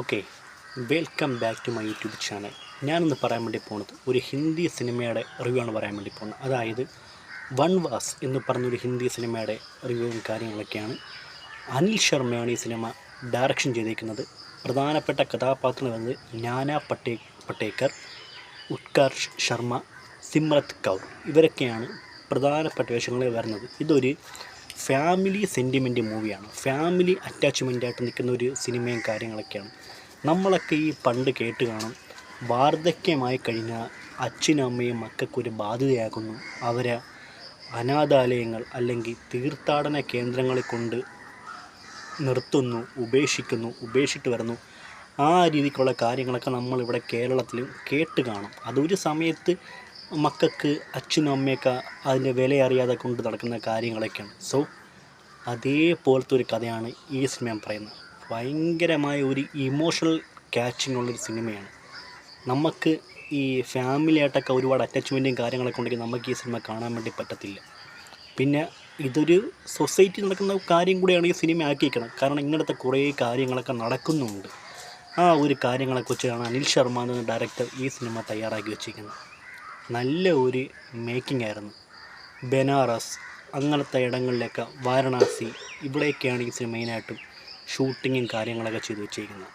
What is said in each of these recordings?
Okay, welcome back to my YouTube channel. ഞാനിന്ന് പറയാൻ വേണ്ടി പോകുന്നത് ഒരു ഹിന്ദി സിനിമയുടെ റിവ്യൂ ആണ് പറയാൻ വേണ്ടി പോകുന്നത്. അതായത് വൺവാസ് എന്ന് പറഞ്ഞൊരു ഹിന്ദി സിനിമയുടെ റിവ്യൂവും കാര്യങ്ങളൊക്കെയാണ്. അനിൽ ശർമ്മയാണ് ഈ സിനിമ ഡയറക്ഷൻ ചെയ്തിരിക്കുന്നത്. പ്രധാനപ്പെട്ട കഥാപാത്രം എന്നത് നാനാ പട്ടേക്കർ, ഉത്കർഷ് ശർമ്മ, സിമ്രത് കൗർ ഇവരൊക്കെയാണ് പ്രധാനപ്പെട്ട വേഷങ്ങളിൽ വരുന്നത്. ഇതൊരു ഫാമിലി സെൻറ്റിമെൻറ്റ് മൂവിയാണ്. ഫാമിലി അറ്റാച്ച്മെൻറ്റായിട്ട് നിൽക്കുന്ന ഒരു സിനിമയും കാര്യങ്ങളൊക്കെയാണ്. നമ്മളൊക്കെ ഈ പണ്ട് കേട്ട് കാണും, വാർദ്ധക്യമായി കഴിഞ്ഞാൽ അച്ഛനും അമ്മയും മക്കൾക്കൊരു ബാധ്യതയാകുന്നു, അവരെ അനാഥാലയങ്ങൾ അല്ലെങ്കിൽ തീർത്ഥാടന കേന്ദ്രങ്ങളിൽ കൊണ്ട് നിർത്തുന്നു, ഉപേക്ഷിച്ചിട്ട് വരുന്നു. ആ രീതിക്കുള്ള കാര്യങ്ങളൊക്കെ നമ്മളിവിടെ കേരളത്തിലും കേട്ട് കാണും. അതൊരു സമയത്ത് മക്കൾക്ക് അച്ഛനും അമ്മയൊക്കെ അതിൻ്റെ വില അറിയാതെ കൊണ്ട് നടക്കുന്ന കാര്യങ്ങളൊക്കെയാണ്. സോ അതേപോലത്തെ ഒരു കഥയാണ് ഈ സിനിമ പറയുന്നത്. ഭയങ്കരമായ ഒരു ഇമോഷണൽ ക്യാച്ചിങ് ഉള്ളൊരു സിനിമയാണ്. നമുക്ക് ഈ ഫാമിലിയായിട്ടൊക്കെ ഒരുപാട് അറ്റാച്ച്മെൻറ്റും കാര്യങ്ങളൊക്കെ ഉണ്ടെങ്കിൽ നമുക്ക് ഈ സിനിമ കാണാൻ വേണ്ടി പറ്റത്തില്ല. പിന്നെ ഇതൊരു സൊസൈറ്റി നടക്കുന്ന കാര്യം കൂടിയാണ് ഈ സിനിമ ആക്കിയിരിക്കുന്നത്. കാരണം ഇങ്ങനത്തെ കുറേ കാര്യങ്ങളൊക്കെ നടക്കുന്നുണ്ട്. ആ ഒരു കാര്യങ്ങളൊക്കെ വെച്ചാണ് അനിൽ ശർമ്മ എന്ന ഡയറക്ടർ ഈ സിനിമ തയ്യാറാക്കി വെച്ചിരിക്കുന്നത്. നല്ല ഒരു മേക്കിംഗ് ആയിരുന്നു. ബനാറസ് അങ്ങനത്തെ ഇടങ്ങളിലൊക്കെ, വാരണാസി ഇവിടെയൊക്കെയാണ് ഈ സിനിമ മെയിനായിട്ടും ഷൂട്ടിങ്ങും കാര്യങ്ങളൊക്കെ ചെയ്ത് വെച്ചിരിക്കുന്നത്.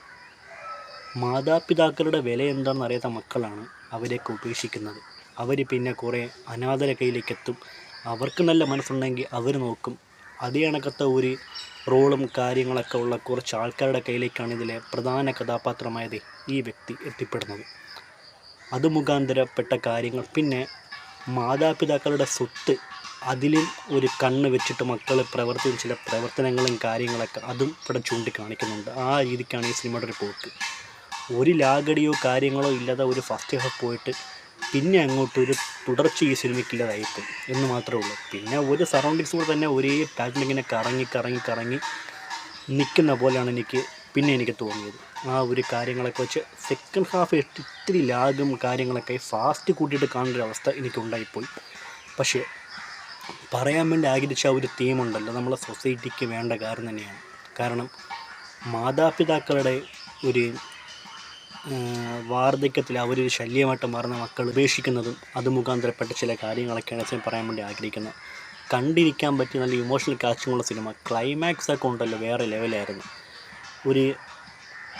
മാതാപിതാക്കളുടെ വില എന്താണെന്ന് അറിയാത്ത മക്കളാണ് അവരെയൊക്കെ ഉപേക്ഷിക്കുന്നത്. അവർ പിന്നെ കുറേ അനാഥര കയ്യിലേക്ക് എത്തും. അവർക്ക് നല്ല മനസ്സുണ്ടെങ്കിൽ അവർ നോക്കും. അതേ കണക്കത്തെ ഒരു റോളും കാര്യങ്ങളൊക്കെ ഉള്ള കുറച്ച് ആൾക്കാരുടെ കയ്യിലേക്കാണ് ഇതിലെ പ്രധാന കഥാപാത്രമായത് ഈ വ്യക്തി എത്തിപ്പെടുന്നത്. അത് മുഖാന്തരപ്പെട്ട കാര്യങ്ങൾ, പിന്നെ മാതാപിതാക്കളുടെ സ്വത്ത് അതിലും ഒരു കണ്ണ് വെച്ചിട്ട് മക്കൾ പ്രവർത്തിക്കുന്ന ചില പ്രവർത്തനങ്ങളും കാര്യങ്ങളൊക്കെ അതും ഇവിടെ ചൂണ്ടിക്കാണിക്കുന്നുണ്ട്. ആ രീതിക്കാണ് ഈ സിനിമയുടെ ഒരു പോക്ക്. ഒരു ലാഗടിയോ കാര്യങ്ങളോ ഇല്ലാതെ ഒരു ഫസ്റ്റ് ഹാഫ് പോയിട്ട് പിന്നെ അങ്ങോട്ട് ഒരു തുടർച്ച ഈ സിനിമയ്ക്കില്ലാതായിപ്പോയി എന്ന് മാത്രമേ ഉള്ളൂ. പിന്നെ ഒരു സറൗണ്ടിങ്സ് കൂടെ തന്നെ ഒരേ പാറ്റേൺ ഇങ്ങനെ കറങ്ങി നിൽക്കുന്ന പോലെയാണ് എനിക്ക് തോന്നിയത്. ആ ഒരു കാര്യങ്ങളൊക്കെ വെച്ച് സെക്കൻഡ് ഹാഫ് ഇത്തിരി ലാഗും കാര്യങ്ങളൊക്കെ ഫാസ്റ്റ് കൂട്ടിയിട്ട് കാണേണ്ട അവസ്ഥ എനിക്കുണ്ടായിപ്പോയി. പക്ഷേ പറയാൻ വേണ്ടി ആഗ്രഹിച്ച ആ ഒരു തീമുണ്ടല്ലോ, നമ്മളെ സൊസൈറ്റിക്ക് വേണ്ട കാര്യം തന്നെയാണ്. കാരണം മാതാപിതാക്കളുടെ ഒരു വാർദ്ധക്യത്തിൽ അവരൊരു ശല്യമായിട്ട് മാറുന്ന മക്കൾ ഉപേക്ഷിക്കുന്നതും അത് മുഖാന്തരപ്പെട്ട ചില കാര്യങ്ങളൊക്കെയാണ് പറയാൻ വേണ്ടി ആഗ്രഹിക്കുന്നത്. കണ്ടിരിക്കാൻ പറ്റിയ നല്ല ഇമോഷണൽ കാച്ചിങ്ങുള്ള സിനിമ. ക്ലൈമാക്സ് ഒക്കെ ഉണ്ടല്ലോ, വേറെ ലെവലായിരുന്നു. ഒരു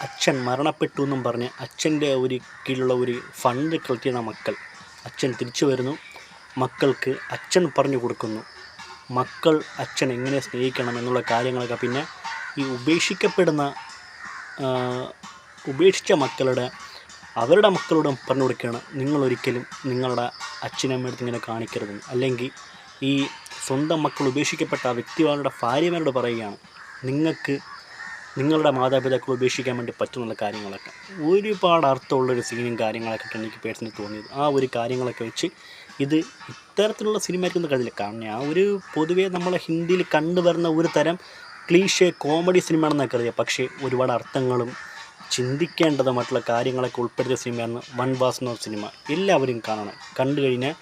അച്ഛൻ മരണപ്പെട്ടു എന്നും പറഞ്ഞ് അച്ഛൻ്റെ ഒരു കീഴിലുള്ള ഒരു ഫണ്ട് കളക്ട് ചെയ്യുന്ന മക്കൾ, അച്ഛൻ തിരിച്ചു വരുന്നു, മക്കൾക്ക് അച്ഛൻ പറഞ്ഞു കൊടുക്കുന്നു, മക്കൾ അച്ഛൻ എങ്ങനെ സ്നേഹിക്കണം എന്നുള്ള കാര്യങ്ങളൊക്കെ. പിന്നെ ഈ ഉപേക്ഷിച്ച അവരുടെ മക്കളോടും പറഞ്ഞു കൊടുക്കുകയാണ്, നിങ്ങളൊരിക്കലും നിങ്ങളുടെ അച്ഛനമ്മയുടെ ഇങ്ങനെ കാണിക്കരുതെന്ന്. അല്ലെങ്കിൽ ഈ സ്വന്തം മക്കൾ ഉപേക്ഷിക്കപ്പെട്ട ആ വ്യക്തികളുടെ ഭാര്യമാരോട് പറയുകയാണ്, നിങ്ങളുടെ മാതാപിതാക്കൾ ഉപേക്ഷിക്കാൻ വേണ്ടി പറ്റുന്നുള്ള കാര്യങ്ങളൊക്കെ. ഒരുപാട് അർത്ഥമുള്ളൊരു സീനും കാര്യങ്ങളൊക്കെ എനിക്ക് പേഴ്സണലി തോന്നിയത്. ആ ഒരു കാര്യങ്ങളൊക്കെ വെച്ച് ഇത് ഇത്തരത്തിലുള്ള സിനിമയ്ക്കൊന്നും കഴിയില്ല. കാരണം ഞാൻ പൊതുവേ നമ്മളെ ഹിന്ദിയിൽ കണ്ടുവരുന്ന ഒരു തരം ക്ലീഷേ കോമഡി സിനിമയാണെന്നൊക്കെ അറിയാം. പക്ഷേ ഒരുപാട് അർത്ഥങ്ങളും ചിന്തിക്കേണ്ടതുമായിട്ടുള്ള കാര്യങ്ങളൊക്കെ ഉൾപ്പെടുത്തിയ സിനിമയാണ് വൺവാസ് എന്ന സിനിമ. എല്ലാവരും കാണണം. കണ്ടു കഴിഞ്ഞാൽ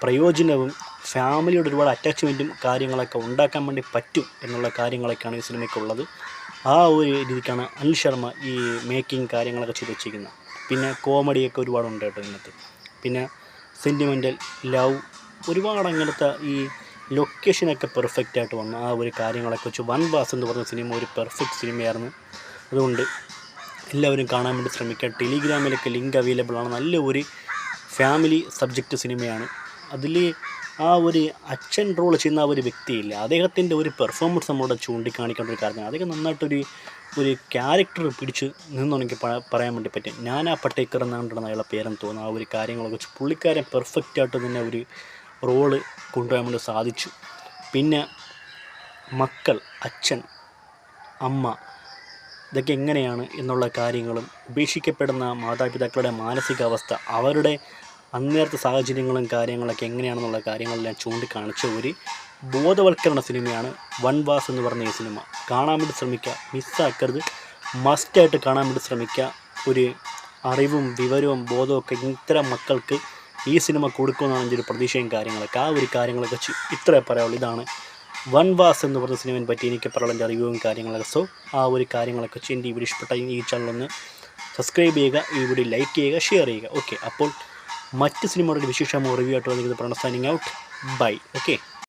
പ്രയോജനവും ഫാമിലിയോട് ഒരുപാട് അറ്റാച്ച്മെൻറ്റും കാര്യങ്ങളൊക്കെ ഉണ്ടാക്കാൻ വേണ്ടി പറ്റും എന്നുള്ള കാര്യങ്ങളൊക്കെയാണ് ഈ സിനിമയ്ക്കുള്ളത്. ആ ഒരു രീതിക്കാണ് അനിൽ ശർമ്മ ഈ മേക്കിംഗ് കാര്യങ്ങളൊക്കെ ചെയ്ത് വെച്ചിരിക്കുന്നത്. പിന്നെ കോമഡിയൊക്കെ ഒരുപാടുണ്ട് കേട്ടോ ഇതിനകത്ത്. പിന്നെ സെൻറ്റിമെൻ്റൽ ലവ് ഒരുപാട് അങ്ങനത്തെ ഈ ലൊക്കേഷനൊക്കെ പെർഫെക്റ്റായിട്ട് വന്നു. ആ ഒരു കാര്യങ്ങളൊക്കെ വെച്ച് വൺവാസ് എന്ന് പറഞ്ഞ സിനിമ ഒരു പെർഫെക്റ്റ് സിനിമയായിരുന്നു. അതുകൊണ്ട് എല്ലാവരും കാണാൻ വേണ്ടി ശ്രമിക്കുക. ടെലിഗ്രാമിലൊക്കെ ലിങ്ക് അവൈലബിൾ ആണ്. നല്ല ഒരു ഫാമിലി സബ്ജക്റ്റ് സിനിമയാണ്. അതിൽ ആ ഒരു അച്ഛൻ റോൾ ചെയ്യുന്ന ആ ഒരു വ്യക്തിയില്ല, അദ്ദേഹത്തിൻ്റെ ഒരു പെർഫോമൻസ് നമ്മളോട് ചൂണ്ടിക്കാണിക്കേണ്ട ഒരു കാര്യമാണ്. അദ്ദേഹം നന്നായിട്ടൊരു ക്യാരക്ടർ പിടിച്ച് നിന്നെനിക്ക് പറയാൻ വേണ്ടി പറ്റും. നാനാ പട്ടേക്കർ എന്നാണ് അയാളുടെ പേരെന്ന് തോന്നുന്നു. ആ ഒരു കാര്യങ്ങളൊക്കെ വെച്ച് പുള്ളിക്കാരൻ പെർഫെക്റ്റായിട്ട് തന്നെ ഒരു റോള് കൊണ്ടുപോകാൻ വേണ്ടി സാധിച്ചു. പിന്നെ മക്കൾ, അച്ഛൻ, അമ്മ ഇതൊക്കെ എങ്ങനെയാണ് എന്നുള്ള കാര്യങ്ങളും, ഉപേക്ഷിക്കപ്പെടുന്ന മാതാപിതാക്കളുടെ മാനസികാവസ്ഥ, അവരുടെ അന്നേരത്തെ സാഹചര്യങ്ങളും കാര്യങ്ങളൊക്കെ എങ്ങനെയാണെന്നുള്ള കാര്യങ്ങളെല്ലാം ചൂണ്ടിക്കാണിച്ച ഒരു ബോധവൽക്കരണ സിനിമയാണ് വൺവാസ് എന്ന് പറഞ്ഞ ഈ സിനിമ. കാണാൻ വേണ്ടി ശ്രമിക്കുക, മിസ്സാക്കരുത്. മസ്റ്റായിട്ട് കാണാൻ വേണ്ടി ശ്രമിക്കുക. ഒരു അറിവും വിവരവും ബോധമൊക്കെ ഇത്തരം മക്കൾക്ക് ഈ സിനിമ കൊടുക്കുമെന്നാണ് എൻ്റെ ഒരു പ്രതീക്ഷയും കാര്യങ്ങളൊക്കെ. ആ ഒരു കാര്യങ്ങളൊക്കെ വെച്ച് ഇത്രേ പറയാവുള്ളൂ. ഇതാണ് വൻവാസ് എന്ന് പറഞ്ഞ സിനിമയെ പറ്റി എനിക്ക് പറയാനുള്ള എൻ്റെ റിവ്യൂവും കാര്യങ്ങളൊക്കെ. സോ ആ ഒരു കാര്യങ്ങളൊക്കെ വെച്ച് എൻ്റെ ഈ വീഡിയോ ഇഷ്ടപ്പെട്ട ഈ ചാനലൊന്ന് സബ്സ്ക്രൈബ് ചെയ്യുക, ഈ വീഡിയോ ലൈക്ക് ചെയ്യുക, ഷെയർ ചെയ്യുക. ഓക്കെ, അപ്പോൾ മറ്റ് സിനിമകളുടെ വിശേഷമോ റിവ്യൂ ആയിട്ട് വന്നിരിക്കുന്നത് പറഞ്ഞ സൈനിങ് ഔട്ട്. ബൈ. ഓക്കെ.